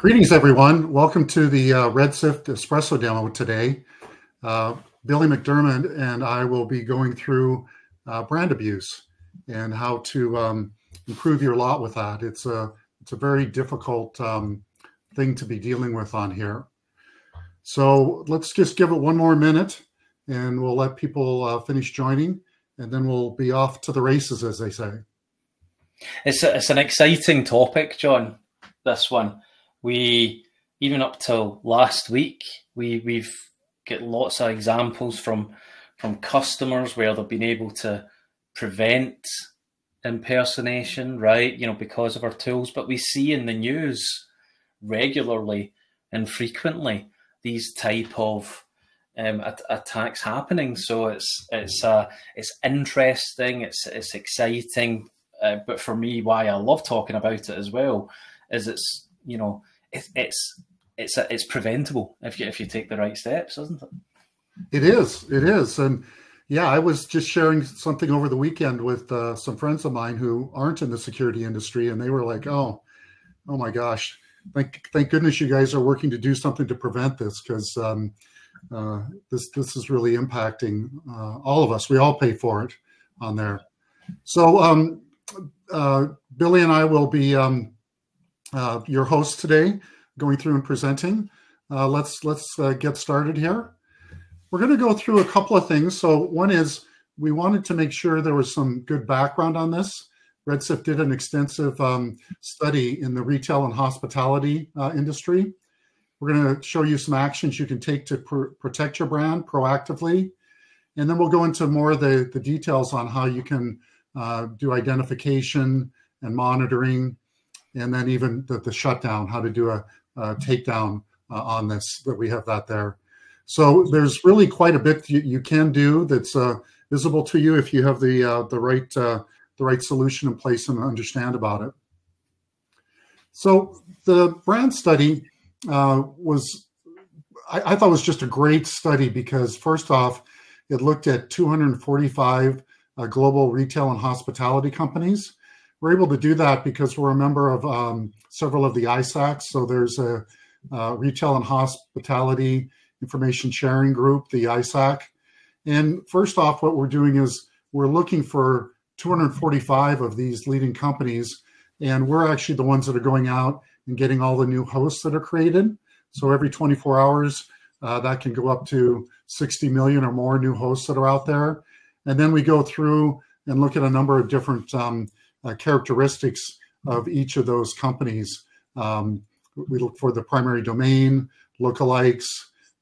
Greetings, everyone. Welcome to the Redshift Espresso demo today. Billy McDermott and I will be going through brand abuse and how to improve your lot with that. It's a very difficult thing to be dealing with on here. So let's just give it one more minute and we'll let people finish joining, and then we'll be off to the races, as they say. It's an exciting topic, John, this one. We, even up till last week, we've got lots of examples from customers where they've been able to prevent impersonation, right? You know, because of our tools. But we see in the news regularly and frequently these type of attacks happening. So it's interesting, it's exciting. But for me, why I love talking about it as well is it's preventable if you take the right steps, isn't it? It is. And yeah, I was just sharing something over the weekend with some friends of mine who aren't in the security industry, and they were like, oh my gosh, thank goodness you guys are working to do something to prevent this, because this is really impacting all of us. We all pay for it on there. So Billy and I will be your hosts today, going through and presenting. Let's get started here. We're going to go through a couple of things. So one is, we wanted to make sure there was some good background on this. Redshift did an extensive study in the retail and hospitality industry. We're going to show you some actions you can take to protect your brand proactively. And then we'll go into more of the details on how you can do identification and monitoring, and then even the shutdown, how to do a takedown on this, that we have that there. So there's really quite a bit you can do that's visible to you if you have the right solution in place and understand about it. So the brand study I thought was just a great study, because first off, it looked at 245 global retail and hospitality companies. We're able to do that because we're a member of several of the ISACs. So there's a Retail and Hospitality Information Sharing Group, the ISAC. And first off, what we're doing is we're looking for 245 of these leading companies, and we're actually the ones that are going out and getting all the new hosts that are created. So every 24 hours, that can go up to 60 million or more new hosts that are out there. And then we go through and look at a number of different characteristics of each of those companies. We look for the primary domain, lookalikes,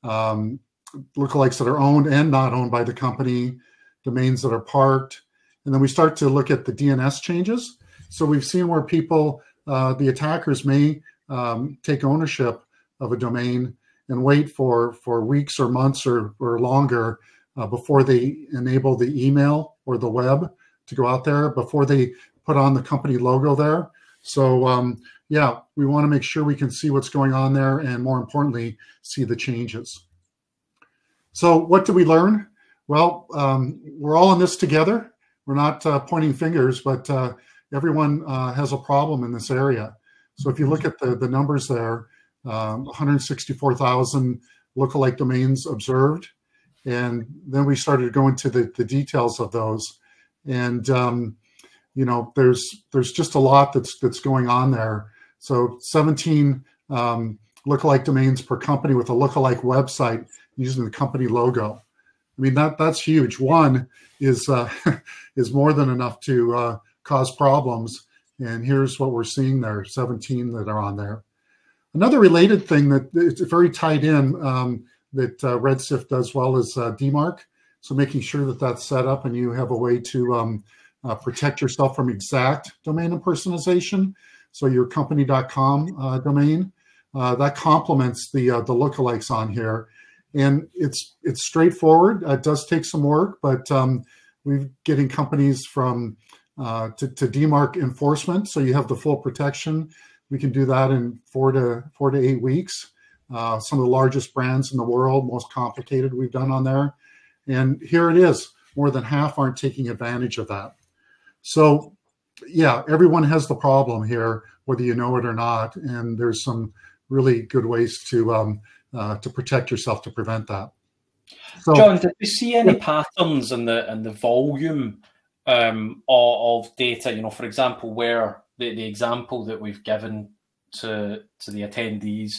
lookalikes that are owned and not owned by the company, domains that are parked. And then we start to look at the DNS changes. So we've seen where people, the attackers may take ownership of a domain and wait for weeks or months or longer before they enable the email or the web to go out there, before they put on the company logo there. So yeah, we want to make sure we can see what's going on there, and more importantly, see the changes. So what did we learn? Well, we're all in this together. We're not pointing fingers, but everyone has a problem in this area. So if you look at the numbers there, 164,000 lookalike domains observed. And then we started to go into the details of those. And, you know, there's just a lot that's going on there. So 17 lookalike domains per company with a lookalike website using the company logo. I mean, that's huge. One is more than enough to cause problems. And here's what we're seeing there, 17 that are on there. Another related thing that it's very tied in that Redshift does well is DMARC. So making sure that that's set up and you have a way to protect yourself from exact domain impersonation. So your company.com domain, that complements the lookalikes on here. And it's straightforward. It does take some work, but we're getting companies from to DMARC enforcement. So you have the full protection. We can do that in 4 to 8 weeks. Some of the largest brands in the world, most complicated, we've done on there. And here it is. More than half aren't taking advantage of that. So yeah, everyone has the problem here, whether you know it or not. And there's some really good ways to protect yourself to prevent that. So, John, did you see any patterns in the volume of data? You know, for example, where the example that we've given to the attendees,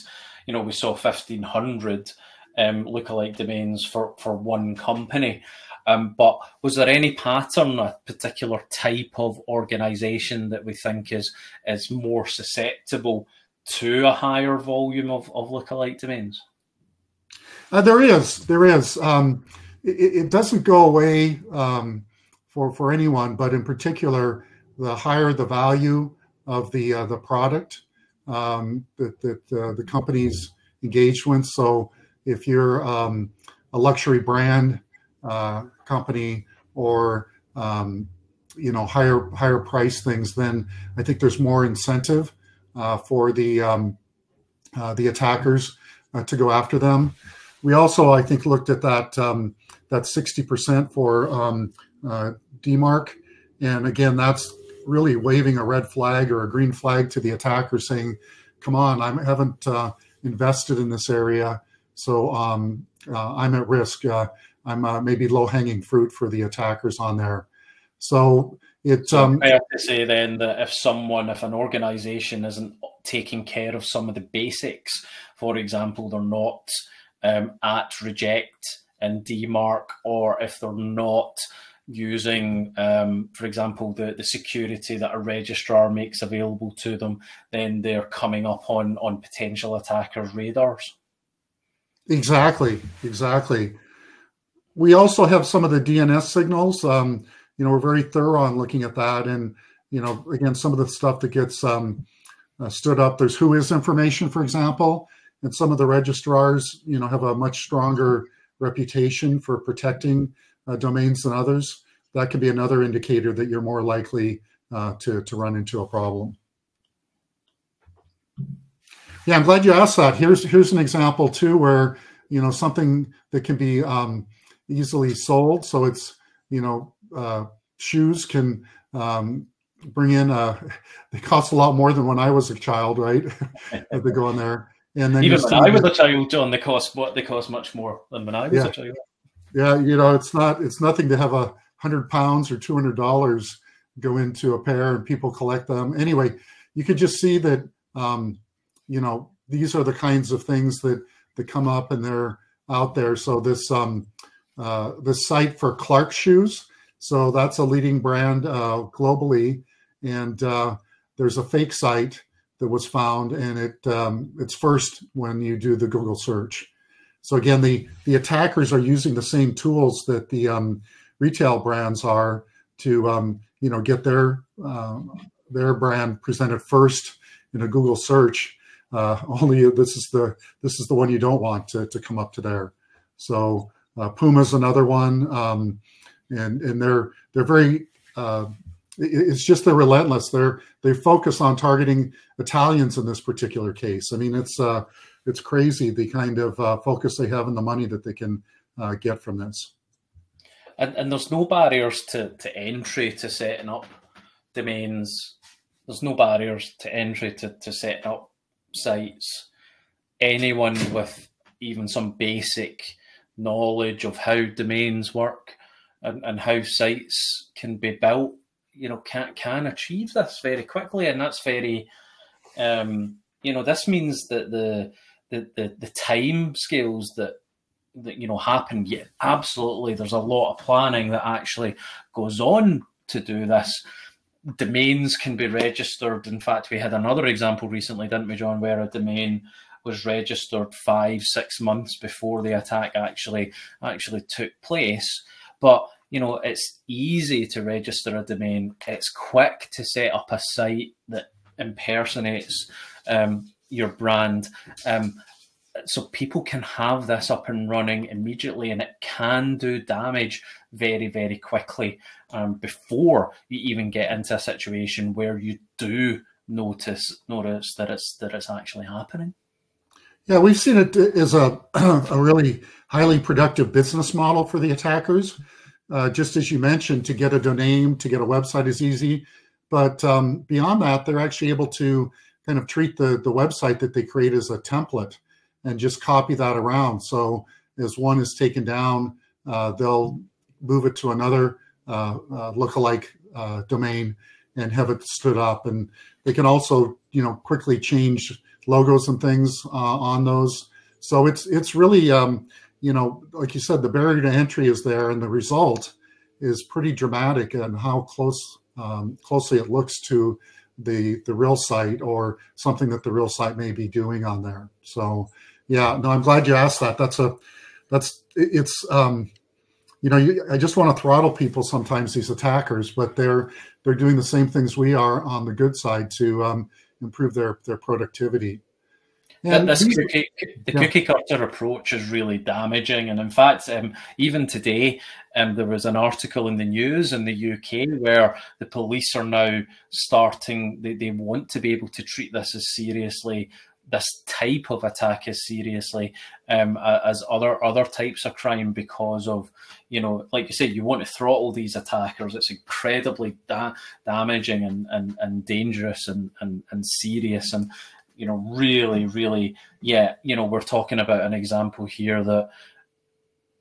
you know, we saw 1,500 lookalike domains for one company. But was there any pattern, a particular type of organization that we think is more susceptible to a higher volume of lookalike domains? There is. It doesn't go away for anyone, but in particular, the higher the value of the product that the company's engaged with. So if you're a luxury brand company, or you know, higher price things, then I think there's more incentive for the attackers to go after them. We also, I think, looked at that 60% for DMARC, and again, that's really waving a red flag or a green flag to the attacker, saying, "Come on, I haven't invested in this area, so I'm at risk. I'm maybe low-hanging fruit for the attackers on there." So it's fair to say then that if an organization isn't taking care of some of the basics, for example, they're not at reject and DMARC, or if they're not using, for example, the security that a registrar makes available to them, then they're coming up on potential attackers' radars. Exactly. We also have some of the DNS signals. You know, we're very thorough on looking at that, and you know, again, some of the stuff that gets stood up. There's whois information, for example, and some of the registrars, you know, have a much stronger reputation for protecting domains than others. That could be another indicator that you're more likely to run into a problem. Yeah, I'm glad you asked that. Here's an example too, where, you know, something that can be easily sold. So it's, you know, shoes can bring in, they cost a lot more than when I was a child, right? They go in there. And then even when I was a child, John, they cost much more than when I was a child. Yeah, you know, it's nothing to have £100 or $200 go into a pair and people collect them. Anyway, you could just see that, you know, these are the kinds of things that come up, and they're out there. So this site for Clark shoes, so that's a leading brand globally, and there's a fake site that was found, and it's first when you do the Google search. So again, the attackers are using the same tools that the retail brands are to you know, get their brand presented first in a Google search. Only this is the one you don't want to come up to there. So Puma's another one, and they're very. It's just they're relentless. They focus on targeting Italians in this particular case. I mean, it's crazy the kind of focus they have and the money that they can get from this. And there's no barriers to entry to setting up domains. There's no barriers to entry to setting up sites. Anyone with even some basic knowledge of how domains work and how sites can be built, you know, can achieve this very quickly, and that's very, you know, this means that the time scales that you know happen. Yeah, absolutely. There's a lot of planning that actually goes on to do this. Domains can be registered. In fact, we had another example recently, didn't we, John, where a domain was registered 5-6 months before the attack actually took place. But you know, it's easy to register a domain. It's quick to set up a site that impersonates your brand. So people can have this up and running immediately, and it can do damage very, very quickly before you even get into a situation where you do notice that it's actually happening. Yeah, we've seen it as a really highly productive business model for the attackers. Just as you mentioned, to get a domain, to get a website is easy, but beyond that, they're actually able to kind of treat the website that they create as a template and just copy that around. So as one is taken down, they'll move it to another lookalike domain and have it stood up. And they can also, quickly change logos and things on those. So it's really, like you said, the barrier to entry is there, and the result is pretty dramatic in how closely it looks to the real site or something that the real site may be doing on there. So yeah, no, I'm glad you asked that. I just want to throttle people sometimes, these attackers, but they're doing the same things we are on the good side to improve their productivity. And the cookie cutter approach is really damaging. And in fact, even today, there was an article in the news in the UK where the police are now starting, they want to be able to treat this as seriously, this type of attack as seriously as other types of crime, because of, like you said, you want to throttle these attackers. It's incredibly damaging and dangerous and serious. And really, really, we're talking about an example here that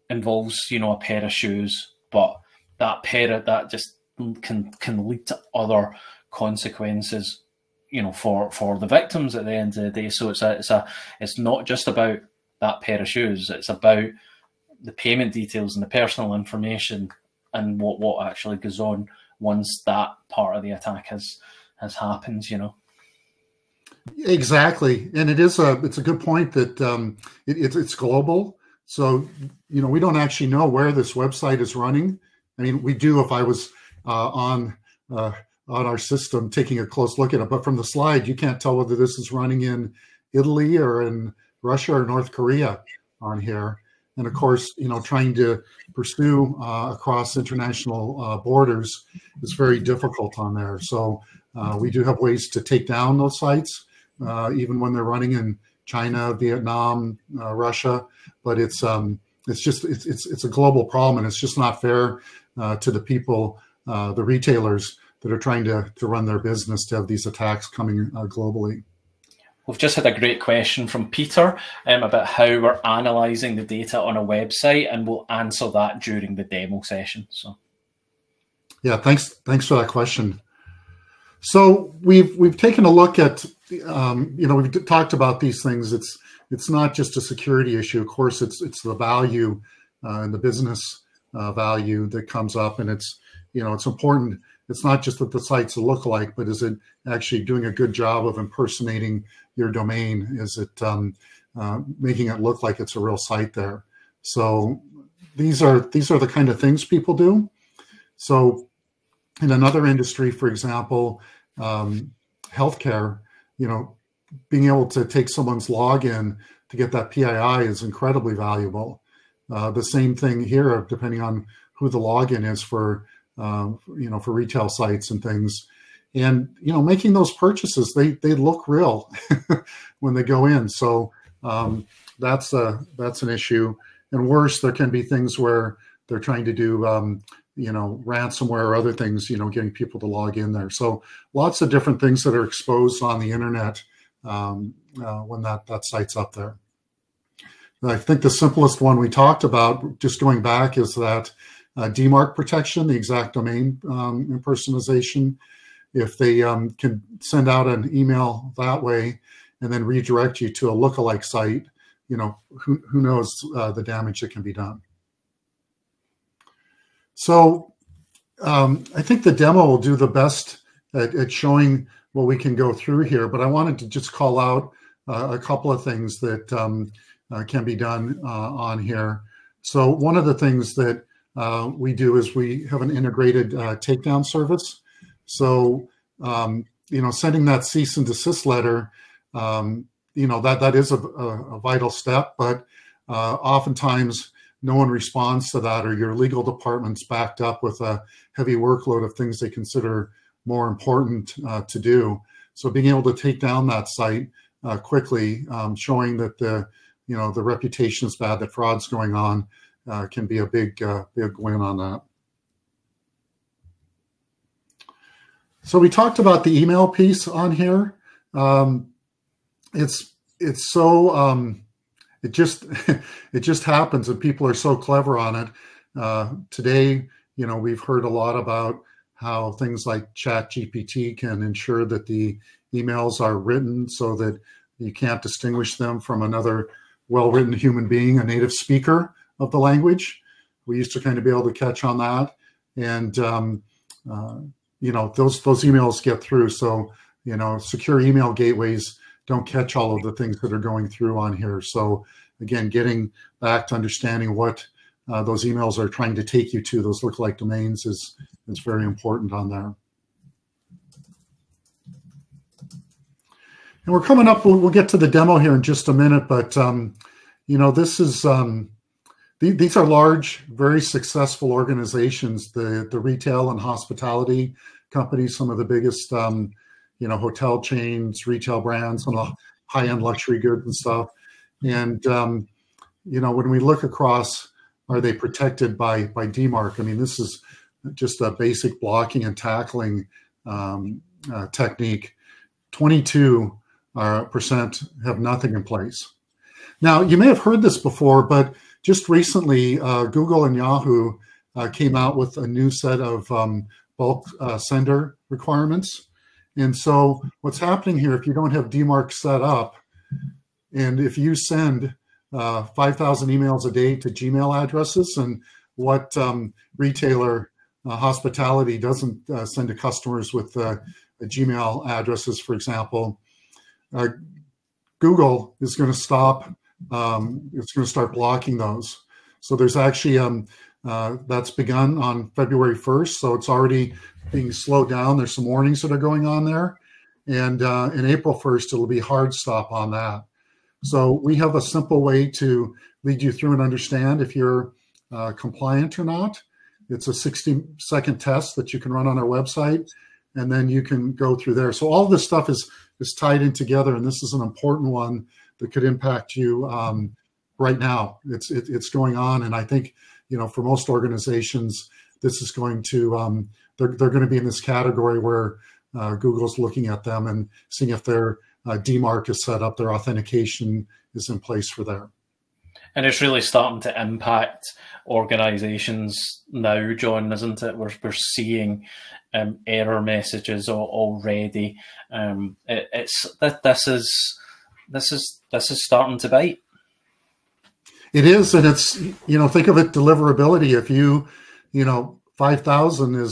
involves, a pair of shoes, but that just can lead to other consequences, for the victims at the end of the day. So it's not just about that pair of shoes. It's about the payment details and the personal information and what actually goes on once that part of the attack has happened, Exactly, and it's a good point that it's global. So we don't actually know where this website is running. I mean, we do if I was on our system taking a close look at it, but from the slide you can't tell whether this is running in Italy or in Russia or North Korea on here. And of course, trying to pursue across international borders is very difficult on there. So we do have ways to take down those sites. Even when they're running in China, Vietnam, Russia, but it's a global problem, and it's just not fair to the people, the retailers that are trying to run their business, to have these attacks coming globally. We've just had a great question from Peter about how we're analysing the data on a website, and we'll answer that during the demo session. So, yeah, thanks for that question. So we've taken a look at, we've talked about these things. It's not just a security issue. Of course, it's the value and the business value that comes up, and it's important. It's not just that the site's a lookalike, but is it actually doing a good job of impersonating your domain? Is it making it look like it's a real site there? So these are the kind of things people do. So in another industry, for example, healthcare, being able to take someone's login to get that PII is incredibly valuable. The same thing here, depending on who the login is for retail sites and things. And, making those purchases, they look real when they go in. So that's an issue. And worse, there can be things where they're trying to do, ransomware or other things, getting people to log in there. So lots of different things that are exposed on the internet when that site's up there. I think the simplest one we talked about, just going back, is that DMARC protection, the exact domain impersonation. If they can send out an email that way and then redirect you to a lookalike site, who knows the damage that can be done. So I think the demo will do the best at showing what we can go through here, but I wanted to just call out a couple of things that can be done on here. So one of the things that we do is we have an integrated takedown service. So, sending that cease and desist letter, that is a vital step, but oftentimes no one responds to that, or your legal department's backed up with a heavy workload of things they consider more important to do. So being able to take down that site quickly, showing that the reputation is bad, that fraud's going on, can be a big win on that. So we talked about the email piece on here. Um, it's so it just it just happens, and people are so clever on it. Today, we've heard a lot about how things like Chat GPT can ensure that the emails are written so that you can't distinguish them from another well-written human being, a native speaker of the language. We used to kind of be able to catch on that, and those emails get through. So secure email gateways don't catch all of the things that are going through on here. So again, getting back to understanding what those emails are trying to take you to, those lookalike domains, is very important on there. And we're coming up, we'll get to the demo here in just a minute, but this is, these are large, very successful organizations, the retail and hospitality companies, some of the biggest, hotel chains, retail brands, some of the high-end luxury goods and stuff. And, when we look across, are they protected by DMARC? I mean, this is just a basic blocking and tackling technique. 22% have nothing in place. Now, you may have heard this before, but just recently, Google and Yahoo came out with a new set of bulk sender requirements. And so what's happening here, if you don't have DMARC set up, and if you send 5,000 emails a day to Gmail addresses, and what retailer hospitality doesn't send to customers with Gmail addresses, for example, Google is going to stop. It's going to start blocking those. So there's actually that's begun on February 1st. So it's already being slowed down. There's some warnings that are going on there. And in April 1st, it'll be hard stop on that. So we have a simple way to lead you through and understand if you're compliant or not. It's a 60-second test that you can run on our website, and then you can go through there. So all this stuff is tied in together, and this is an important one that could impact you right now. It's going on, and I think for most organizations, this is going to they're going to be in this category where Google's looking at them and seeing if their DMARC is set up, their authentication is in place for there. And it's really starting to impact organizations now, John, isn't it? We're seeing error messages already. This is starting to bite. It is, and it's think of it deliverability. If 5,000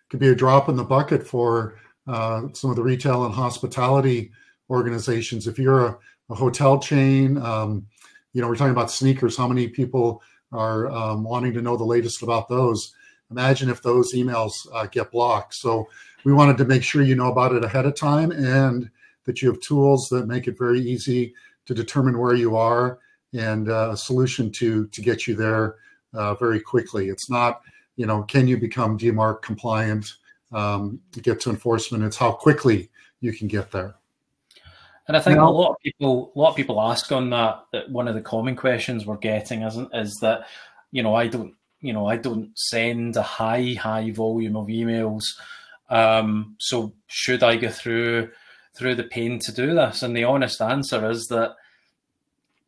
could be a drop in the bucket for some of the retail and hospitality organizations. If you're a hotel chain, we're talking about sneakers. How many people are wanting to know the latest about those? Imagine if those emails get blocked. So we wanted to make sure you know about it ahead of time, and that you have tools that make it very easy to determine where you are, and a solution to get you there very quickly. It's not, can you become DMARC compliant to get to enforcement? It's how quickly you can get there. And I think a lot of people ask on that one of the common questions we're getting is that, I don't send a high volume of emails. So should I go through the pain to do this? And the honest answer is that,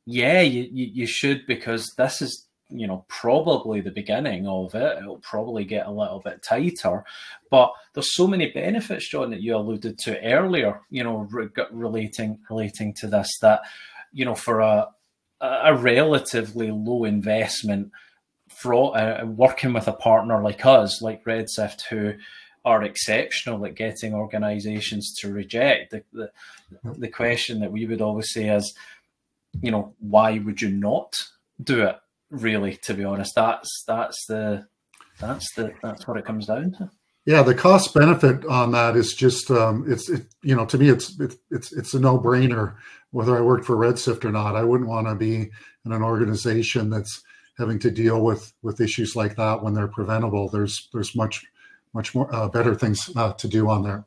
yeah, you should, because this is, probably the beginning of it. It'll probably get a little bit tighter, but there's so many benefits, John, that you alluded to earlier, relating to this, that, for a relatively low investment, working with a partner like us, like Redshift, who are exceptional at getting organizations to reject, the question that we would always say is, why would you not do it? Really, to be honest, that's what it comes down to. Yeah, the cost benefit on that is just to me it's a no-brainer. Whether I worked for Redshift or not, I wouldn't want to be in an organization that's having to deal with issues like that when they're preventable. There's much more better things to do on there.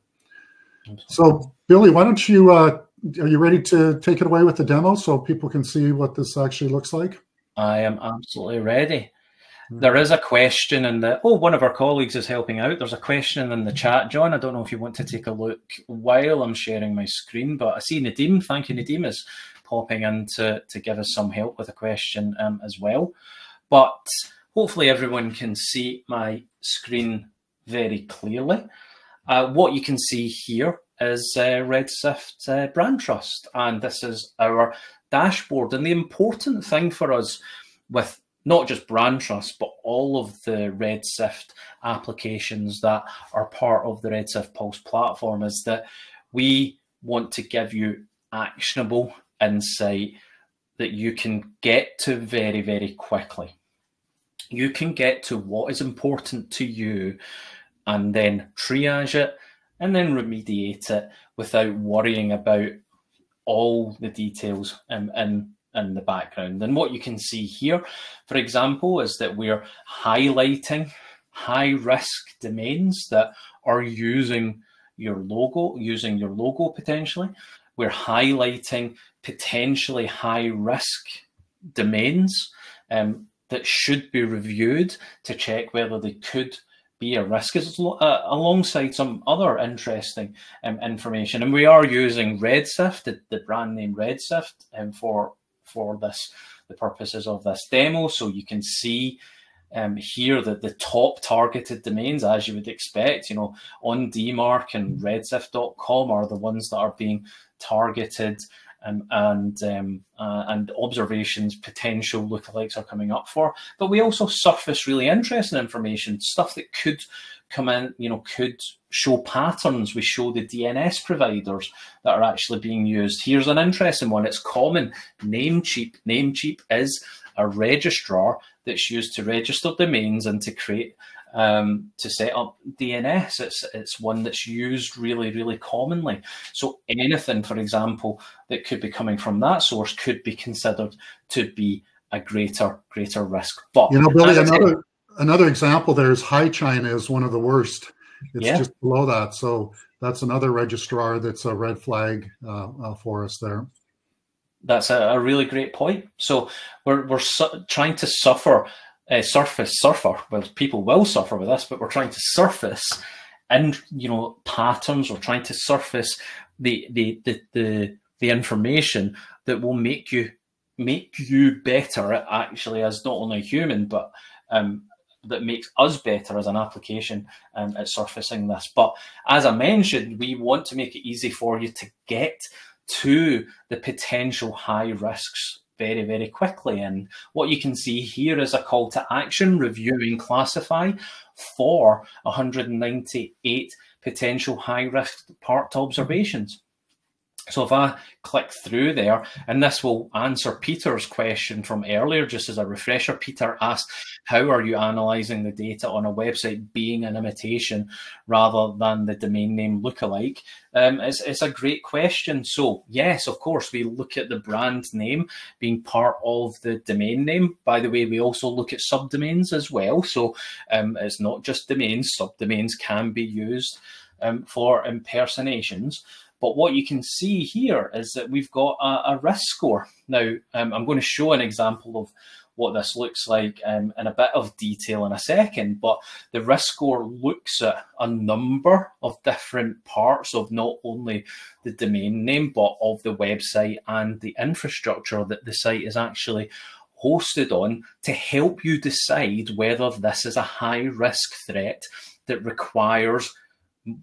So Billy, why don't you are you ready to take it away with the demo so people can see what this actually looks like? I am absolutely ready. There is a question in the, one of our colleagues is helping out. There's a question in the chat, John. I don't know if you want to take a look while I'm sharing my screen, but I see Nadeem. Thank you, Nadeem, is popping in to give us some help with a question as well. But hopefully everyone can see my screen very clearly. What you can see here is Redshift Brand Trust, and this is our dashboard. And the important thing for us with not just Brand Trust, but all of the Redshift applications that are part of the Redshift Pulse platform is that we want to give you actionable insight that you can get to very, very quickly. You can get to what is important to you and then triage it and then remediate it without worrying about all the details in the background. And what you can see here, for example, is that we're highlighting high-risk domains that are using your logo potentially. We're highlighting potentially high-risk domains that should be reviewed to check whether they could be a risk, alongside some other interesting information. And we are using Redshift, the brand name Redshift, for the purposes of this demo. So you can see here that the top targeted domains, as you would expect, on DMARC and redshift.com are the ones that are being targeted, and observations potential lookalikes are coming up for. But we also surface really interesting information, stuff that could come in, could show patterns. We show the DNS providers that are actually being used. Here's an interesting one. It's common. Namecheap. Namecheap is a registrar that's used to register domains and to create to set up DNS. It's one that's used really, really commonly. So anything, for example, that could be coming from that source could be considered to be a greater risk. But Billy, another example there is High China is one of the worst. It's just below that. So that's another registrar that's a red flag for us there. That's a really great point. So we're trying to surface, well, people will suffer with this, but we're trying to surface and patterns. We're trying to surface the information that will make you better actually as not only a human, but that makes us better as an application at surfacing this. But as I mentioned, we want to make it easy for you to get to the potential high risks very, very quickly. And what you can see here is a call to action: review and classify for 198 potential high risk part observations. So if I click through there, and this will answer Peter's question from earlier, just as a refresher. Peter asked, how are you analyzing the data on a website being an imitation rather than the domain name lookalike? It's a great question. So yes, of course, we look at the brand name being part of the domain name. By the way, we also look at subdomains as well. So it's not just domains. Subdomains can be used for impersonations. But what you can see here is that we've got a risk score. Now, I'm going to show an example of what this looks like in a bit of detail in a second, but the risk score looks at a number of different parts of not only the domain name, but of the website and the infrastructure that the site is actually hosted on to help you decide whether this is a high-risk threat that requires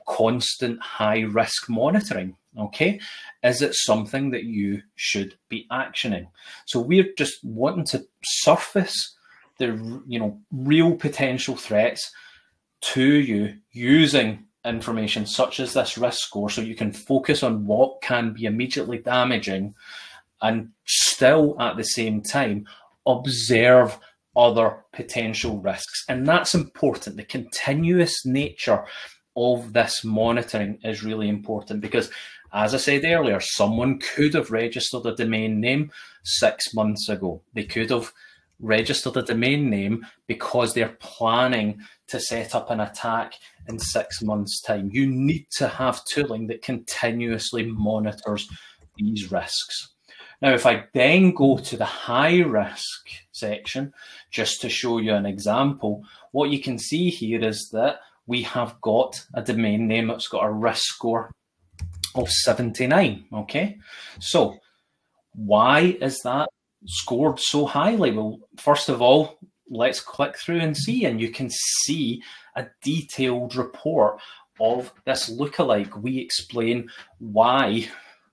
constant high risk monitoring. Okay, is it something that you should be actioning? So we're just wanting to surface the real potential threats to you using information such as this risk score, so you can focus on what can be immediately damaging and still at the same time observe other potential risks. And that's important. The continuous nature of this monitoring is really important because, as I said earlier, someone could have registered a domain name 6 months ago. They could have registered a domain name because they're planning to set up an attack in 6 months' time. You need to have tooling that continuously monitors these risks. Now, if I then go to the high risk section, just to show you an example. What you can see here is that we have got a domain name that's got a risk score of 79. Okay, so why is that scored so highly? Well, first of all, let's click through and see, and you can see a detailed report of this lookalike. We explain why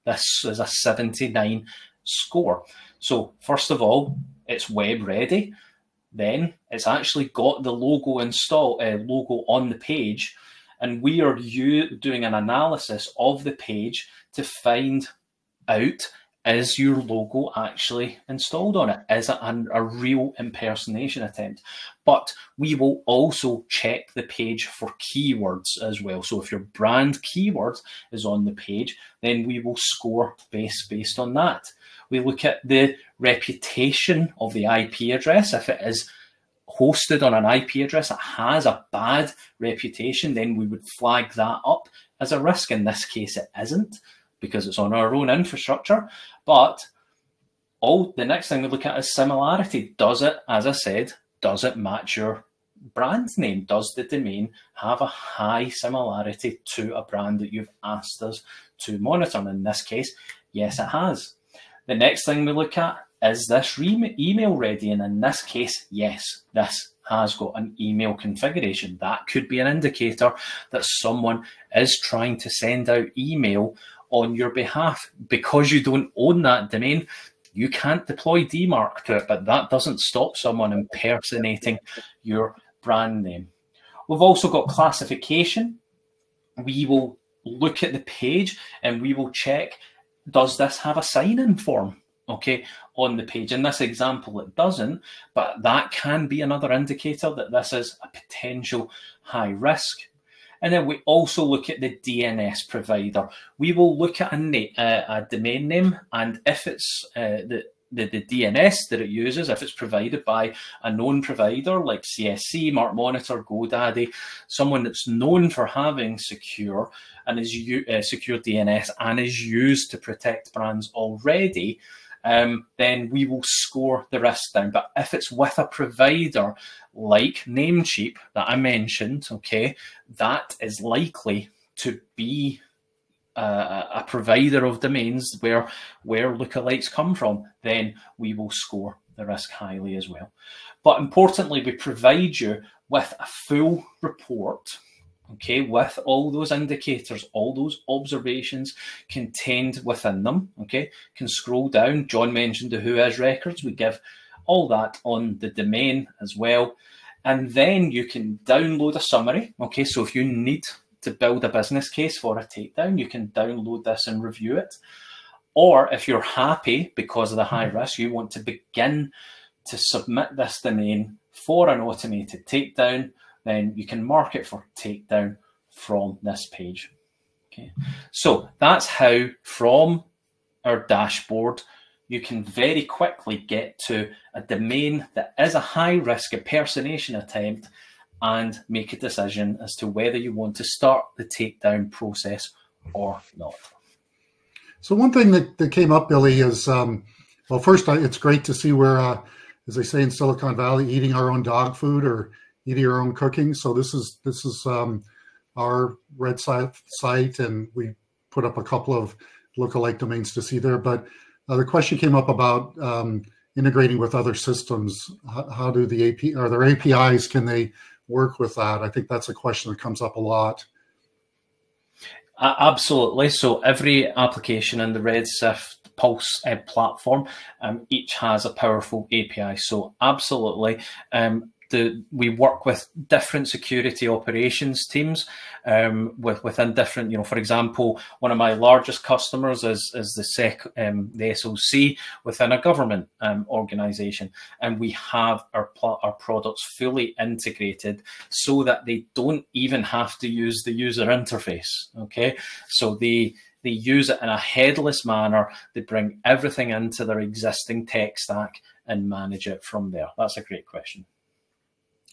this is a 79 score. So first of all, it's web ready. Then it's actually got the logo logo on the page, and we are doing an analysis of the page to find out, is your logo actually installed on it? Is it a real impersonation attempt? But we will also check the page for keywords as well. So if your brand keyword is on the page, then we will score based on that. We look at the reputation of the IP address. If it is hosted on an IP address that has a bad reputation, then we would flag that up as a risk. In this case, it isn't, because it's on our own infrastructure. But the next thing we look at is similarity. Does it, as I said, does it match your brand name? Does the domain have a high similarity to a brand that you've asked us to monitor? And in this case, yes, it has. The next thing we look at, is this email ready? And in this case, yes, this has got an email configuration. That could be an indicator that someone is trying to send out email on your behalf. Because you don't own that domain, you can't deploy DMARC to it, but that doesn't stop someone impersonating your brand name. We've also got classification. We will look at the page and we will check, does this have a sign-in form? Okay, on the page. In this example, it doesn't, but that can be another indicator that this is a potential high risk. And then we also look at the DNS provider. We will look at a domain name, and if it's the DNS that it uses, if it's provided by a known provider like CSC, Mark Monitor, GoDaddy, someone that's known for having secure and is secure DNS and is used to protect brands already, then we will score the risk down. But if it's with a provider like Namecheap that I mentioned, okay, that is likely to be a provider of domains where lookalikes come from, then we will score the risk highly as well. But importantly, we provide you with a full report, okay, with all those indicators, all those observations contained within them, okay. You can scroll down. John mentioned the Whois records. We give all that on the domain as well. And then you can download a summary, okay. So if you need to build a business case for a takedown, you can download this and review it. Or if you're happy because of the high risk, you want to begin to submit this domain for an automated takedown, then you can mark it for takedown from this page. Okay, so that's how from our dashboard you can very quickly get to a domain that is a high risk impersonation attempt and make a decision as to whether you want to start the takedown process or not. So one thing that came up, Billy, is, well, first, it's great to see we're, as they say in Silicon Valley, eating our own dog food or eating our own cooking. So this is our red site, and we put up a couple of lookalike domains to see there. But the question came up about integrating with other systems. How do are there APIs? Can they work with that? I think that's a question that comes up a lot. Absolutely. So every application in the Redshift Pulse platform, each has a powerful API. So absolutely. We work with different security operations teams within different, for example, one of my largest customers is the SOC within a government organization, and we have our products fully integrated so that they don't even have to use the user interface. Okay, so they use it in a headless manner. They bring everything into their existing tech stack and manage it from there. That's a great question.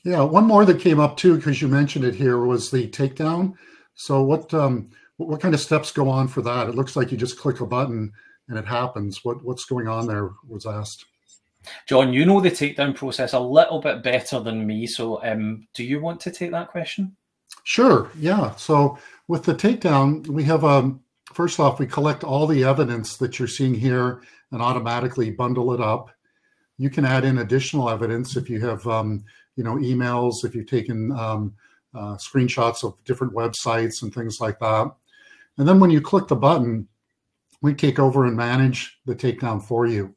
Yeah, one more that came up too, because you mentioned it here, was the takedown. So what kind of steps go on for that? It looks like you just click a button and it happens. What's going on there was asked. John, you know the takedown process a little bit better than me, so do you want to take that question? Sure. Yeah. So with the takedown, we have first off, we collect all the evidence that you're seeing here and automatically bundle it up. You can add in additional evidence if you have, emails, if you've taken screenshots of different websites and things like that. And then when you click the button, we take over and manage the takedown for you.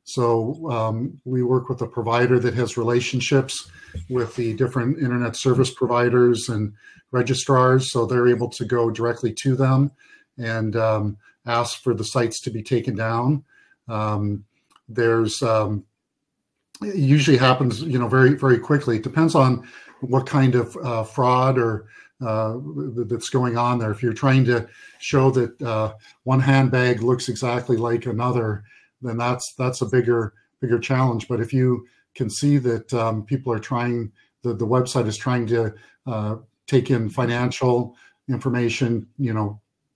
So we work with a provider that has relationships with the different internet service providers and registrars, so they're able to go directly to them and ask for the sites to be taken down. It usually happens, very, very quickly. It depends on what kind of fraud or that's going on there. If you're trying to show that one handbag looks exactly like another, then that's a bigger challenge. But if you can see that people are trying, the website is trying to take in financial information,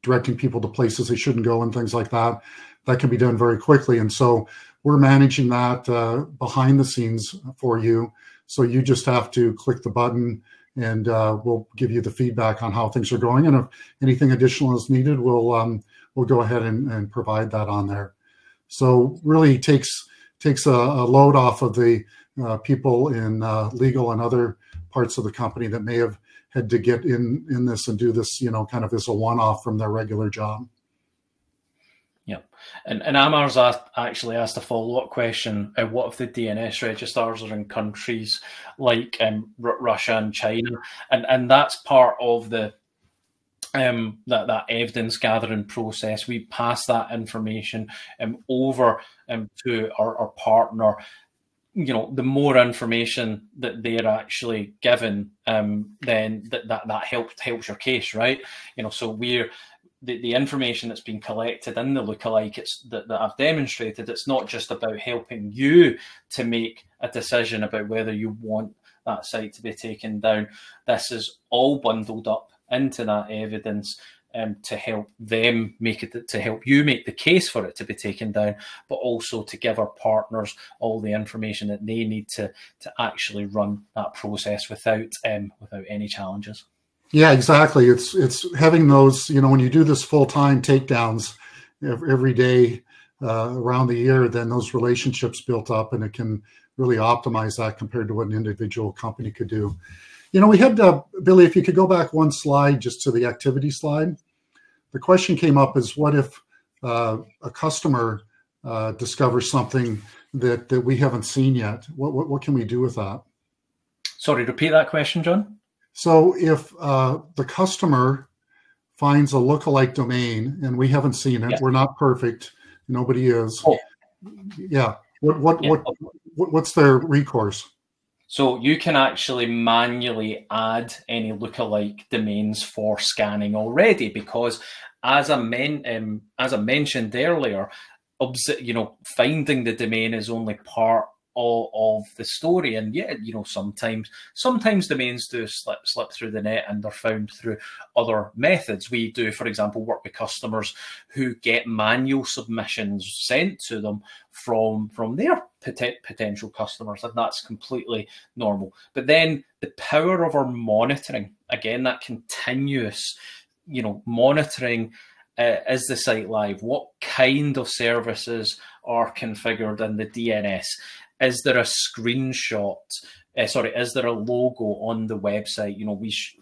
directing people to places they shouldn't go and things like that, that can be done very quickly. And so we're managing that behind the scenes for you. So you just have to click the button and we'll give you the feedback on how things are going. And if anything additional is needed, we'll go ahead and provide that on there. So really takes a load off of the people in legal and other parts of the company that may have had to get in this and do this, kind of as a one-off from their regular job. Yeah, and Amar's actually asked a follow-up question. What if the DNS registrars are in countries like Russia and China? And that's part of the that evidence gathering process. We pass that information over to our partner. The more information that they're actually given, then that helps your case, right? So we're the information that's been collected in the lookalike that I've demonstrated, it's not just about helping you to make a decision about whether you want that site to be taken down. This is all bundled up into that evidence to help them to help you make the case for it to be taken down, but also to give our partners all the information that they need to actually run that process without any challenges. Yeah, exactly. It's having those, when you do this full-time takedowns every day around the year, then those relationships built up and it can really optimize that compared to what an individual company could do. We had, Billy, if you could go back one slide just to the activity slide. The question came up is, what if a customer discovers something that we haven't seen yet? What can we do with that? Sorry, repeat that question, John. So if the customer finds a lookalike domain and we haven't seen it, we're not perfect. Nobody is. Oh. Yeah. What's their recourse? So you can actually manually add any lookalike domains for scanning already, because as I mentioned earlier, finding the domain is only part of the story. And yeah, sometimes domains do slip through the net and they're found through other methods. We do, for example, work with customers who get manual submissions sent to them from their potential customers, and that's completely normal. But then the power of our monitoring, again, that continuous monitoring, is the site live? What kind of services are configured in the DNS? Is there a screenshot? Is there a logo on the website?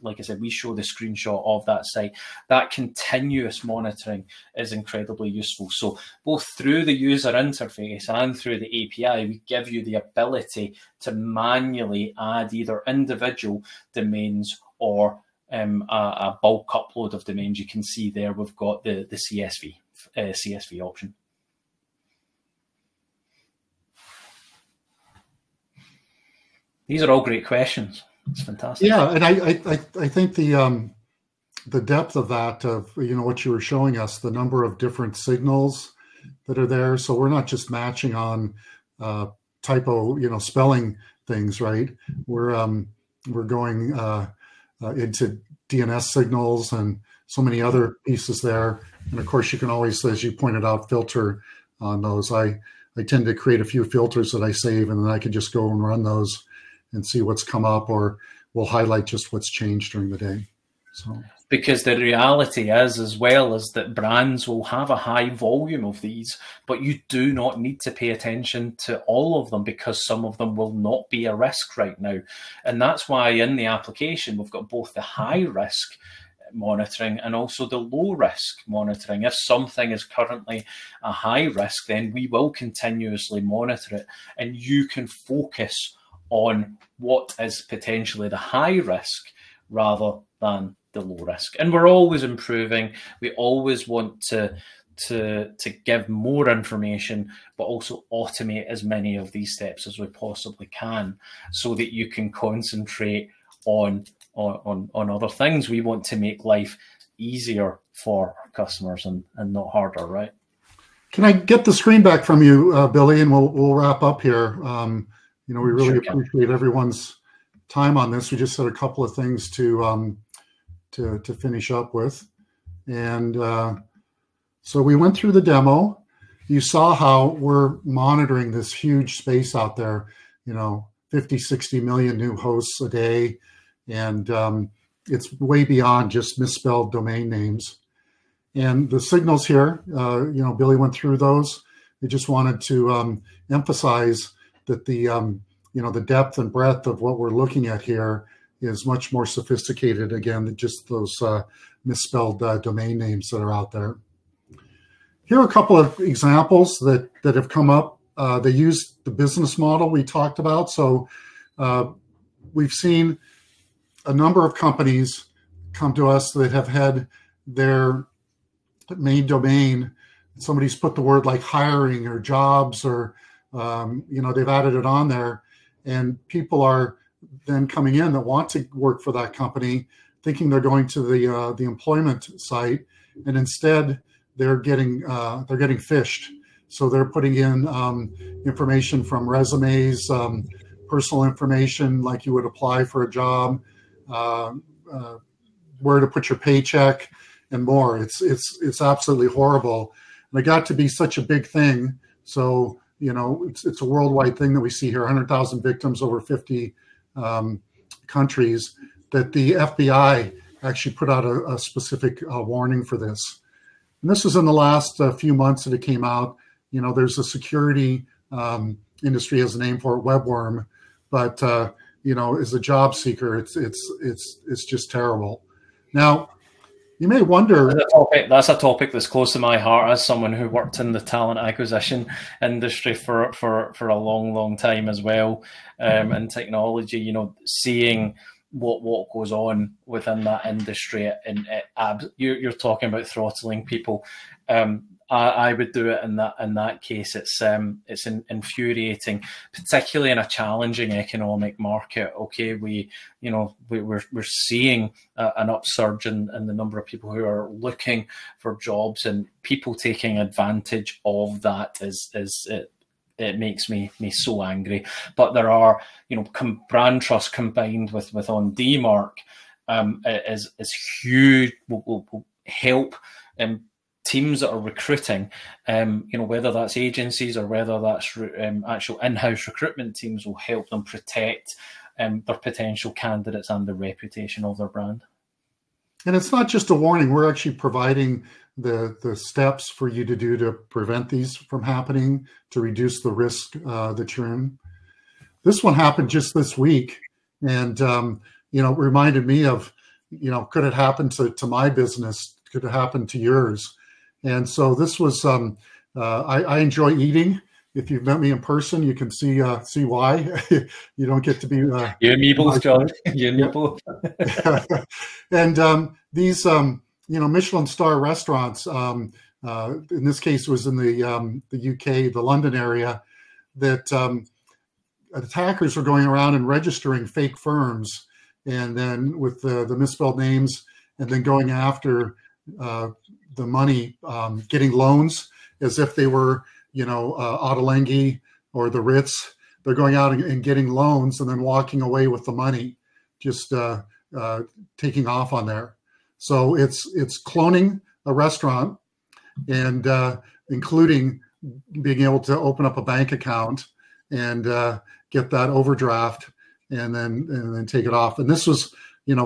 Like I said, we show the screenshot of that site. That continuous monitoring is incredibly useful. So both through the user interface and through the API, we give you the ability to manually add either individual domains or a bulk upload of domains. You can see there we've got the CSV option. These are all great questions. It's fantastic. Yeah, and I think the depth of that, of what you were showing us, the number of different signals that are there. So we're not just matching on typo, spelling things, right? We're going into DNS signals and so many other pieces there. And of course, you can always, as you pointed out, filter on those. I I tend to create a few filters that I save, and then I can just go and run those and see what's come up, or we'll highlight just what's changed during the day. So. Because the reality is, as well, is that brands will have a high volume of these, but you do not need to pay attention to all of them, because some of them will not be a risk right now. And that's why in the application, we've got both the high risk monitoring and also the low risk monitoring. If something is currently a high risk, then we will continuously monitor it, and you can focus on what is potentially the high risk rather than the low risk. And we're always improving. We always want to give more information, but also automate as many of these steps as we possibly can, so that you can concentrate on other things. We want to make life easier for our customers and not harder, right? Can I get the screen back from you, Billy, and we'll wrap up here. We really appreciate everyone's time on this. We just had a couple of things to finish up with. And so we went through the demo. You saw how we're monitoring this huge space out there, 50, 60 million new hosts a day. And it's way beyond just misspelled domain names. And the signals here, Billy went through those. I just wanted to emphasize that the depth and breadth of what we're looking at here is much more sophisticated, again, than just those misspelled domain names that are out there. Here are a couple of examples that have come up. They use the business model we talked about. So we've seen a number of companies come to us that have had their main domain, somebody's put the word like hiring or jobs, or they've added it on there, and people are then coming in that want to work for that company, thinking they're going to the employment site, and instead they're getting phished. So they're putting in information from resumes, personal information like you would apply for a job, where to put your paycheck, and more. It's absolutely horrible. And it got to be such a big thing. So it's a worldwide thing that we see here, 100,000 victims over 50 countries, that the FBI actually put out a specific warning for this. And this was in the last few months that it came out. There's a security industry has a name for it, webworm, but as a job seeker, it's just terrible. Now, you may wonder. That's a topic that's close to my heart as someone who worked in the talent acquisition industry for a long, long time as well, and technology. Seeing what goes on within that industry, and you're talking about throttling people. I would do it in that case. It's infuriating, particularly in a challenging economic market. Okay, we're seeing an upsurge in the number of people who are looking for jobs, and people taking advantage of that it makes me so angry. But there are, brand trust combined with on DMARC is huge. Will help teams that are recruiting, whether that's agencies or whether that's actual in-house recruitment teams, will help them protect their potential candidates and the reputation of their brand. And it's not just a warning. We're actually providing the steps for you to do to prevent these from happening, to reduce the risk that you're in. This one happened just this week, and it reminded me of, could it happen to my business? Could it happen to yours? And so this was, I enjoy eating. If you've met me in person, you can see why. You don't get to be you and me both, John. You and me both. And these Michelin star restaurants, in this case was in the UK, the London area, that attackers were going around and registering fake firms, and then with the misspelled names, and then going after the money, getting loans as if they were, Ottolenghi or the Ritz. They're going out and getting loans and then walking away with the money, just taking off on there. So it's cloning a restaurant, and including being able to open up a bank account and get that overdraft and then take it off. And this was,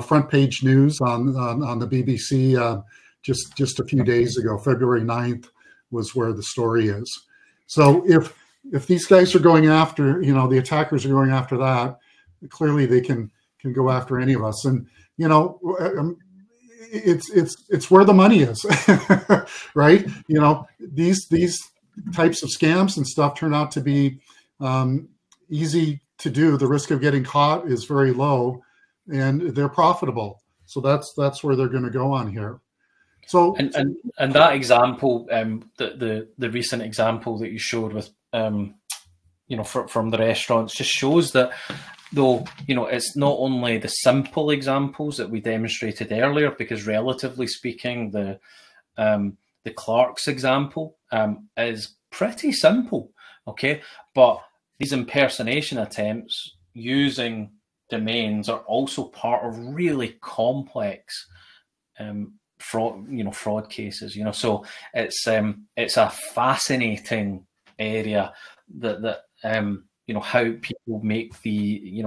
front page news on the BBC just a few days ago. February 9th was where the story is. So if these guys are going after, the attackers are going after that, clearly they can go after any of us. And it's where the money is, right? These types of scams and stuff turn out to be easy to do. The risk of getting caught is very low, and they're profitable. So that's where they're going to go on here. So and that example, the recent example that you showed with from the restaurants, just shows that, though, it's not only the simple examples that we demonstrated earlier, because relatively speaking, the Clark's example is pretty simple, okay? But these impersonation attempts using domains are also part of really complex fraud cases. So it's a fascinating area that how people make the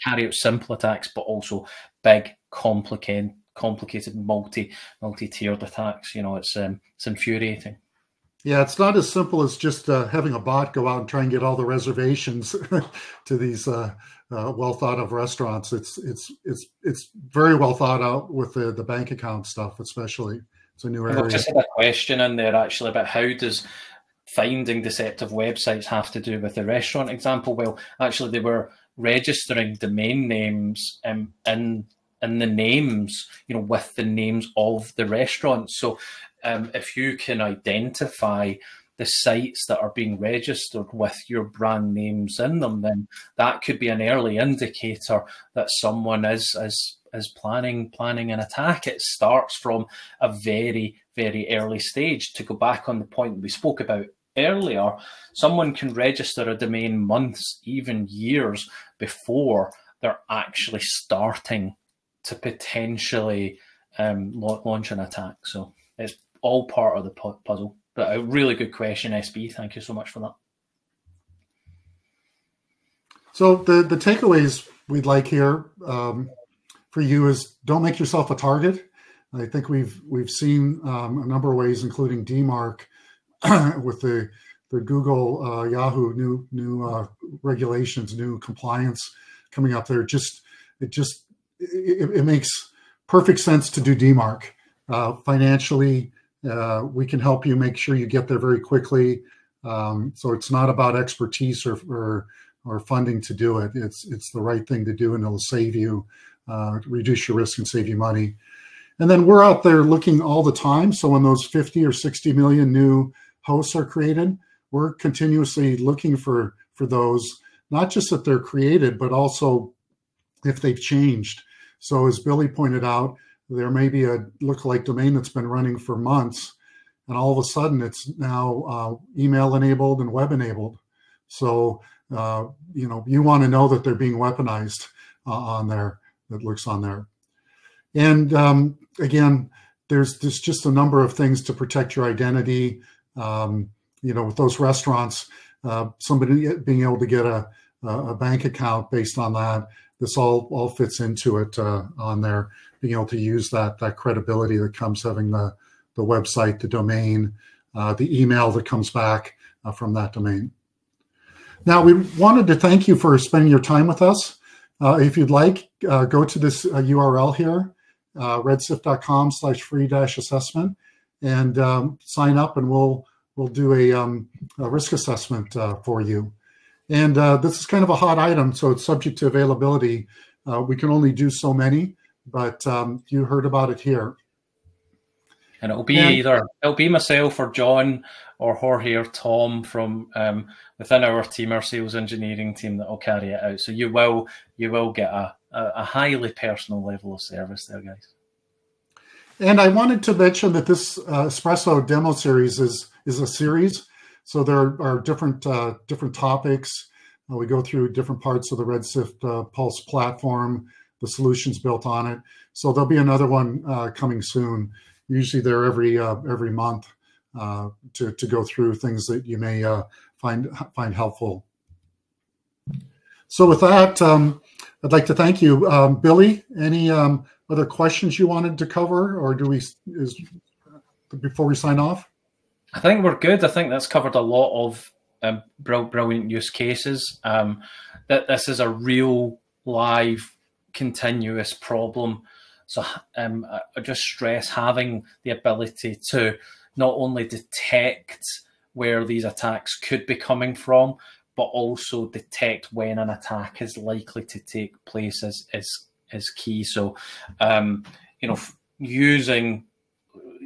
carry out simple attacks, but also big complicated multi-tiered attacks. It's infuriating. Yeah, it's not as simple as just having a bot go out and try and get all the reservations to these well thought of restaurants. It's very well thought out with the bank account stuff, especially. It's a new area. I've just had a question in there actually about how does finding deceptive websites have to do with the restaurant example. Well, actually, they were registering domain names in the names, with the names of the restaurants. So if you can identify the sites that are being registered with your brand names in them, then that could be an early indicator that someone is planning an attack. It starts from a very, very early stage. To go back on the point we spoke about earlier, someone can register a domain months, even years before they're actually starting to potentially launch an attack. So it's all part of the puzzle. But a really good question, SB. Thank you so much for that. So the takeaways we'd like here for you is don't make yourself a target. I think we've seen a number of ways, including DMARC, with the Google Yahoo new regulations, new compliance coming up there. It makes perfect sense to do DMARC. Financially, we can help you make sure you get there very quickly. So it's not about expertise or funding to do it. It's the right thing to do, and it'll save you, reduce your risk and save you money. And then we're out there looking all the time. So when those 50 or 60 million new hosts are created, we're continuously looking for those, not just that they're created, but also if they've changed. So as Billy pointed out, there may be a lookalike domain that's been running for months, and all of a sudden it's now email enabled and web enabled. So, you want to know that they're being weaponized on there, that looks on there. And again, there's just a number of things to protect your identity. With those restaurants, somebody being able to get a bank account based on that, this all fits into it on there, being able to use that credibility that comes having the website, the domain, the email that comes back from that domain. Now, we wanted to thank you for spending your time with us. If you'd like, go to this URL here, redsift.com/free-assessment, and sign up, and we'll do a risk assessment for you. And this is kind of a hot item, so it's subject to availability. We can only do so many, but you heard about it here. And it'll be myself or John or Jorge or Tom from within our team, our sales engineering team, that will carry it out. So you will get a highly personal level of service there, guys. And I wanted to mention that this Espresso demo series is a series. So there are different topics. We go through different parts of the Redsift Pulse platform, the solutions built on it. So there'll be another one coming soon. Usually they're every month to go through things that you may find helpful. So with that, I'd like to thank you, Billy. Any other questions you wanted to cover, or before we sign off? I think we're good. I think that's covered a lot of brilliant use cases. That this is a real live continuous problem. So I just stress having the ability to not only detect where these attacks could be coming from, but also detect when an attack is likely to take place is key. So, using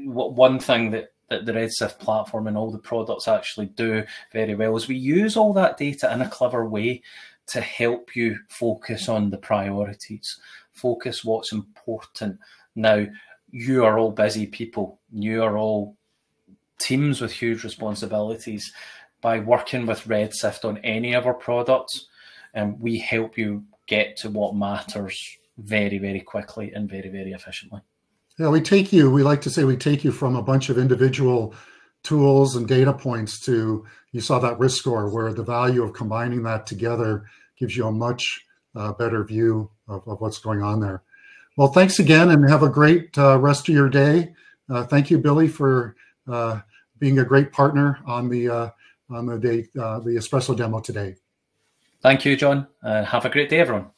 one thing that the Redshift platform and all the products actually do very well is we use all that data in a clever way to help you focus on the priorities, focus what's important. Now, you are all busy people. You are all teams with huge responsibilities. By working with Redshift on any of our products, we help you get to what matters very, very quickly and very, very efficiently. Yeah, we like to say we take you from a bunch of individual tools and data points to, you saw that risk score, where the value of combining that together gives you a much better view of what's going on there. Well, thanks again, and have a great rest of your day. Thank you, Billy, for being a great partner on the Espresso demo today. Thank you, John. Have a great day, everyone.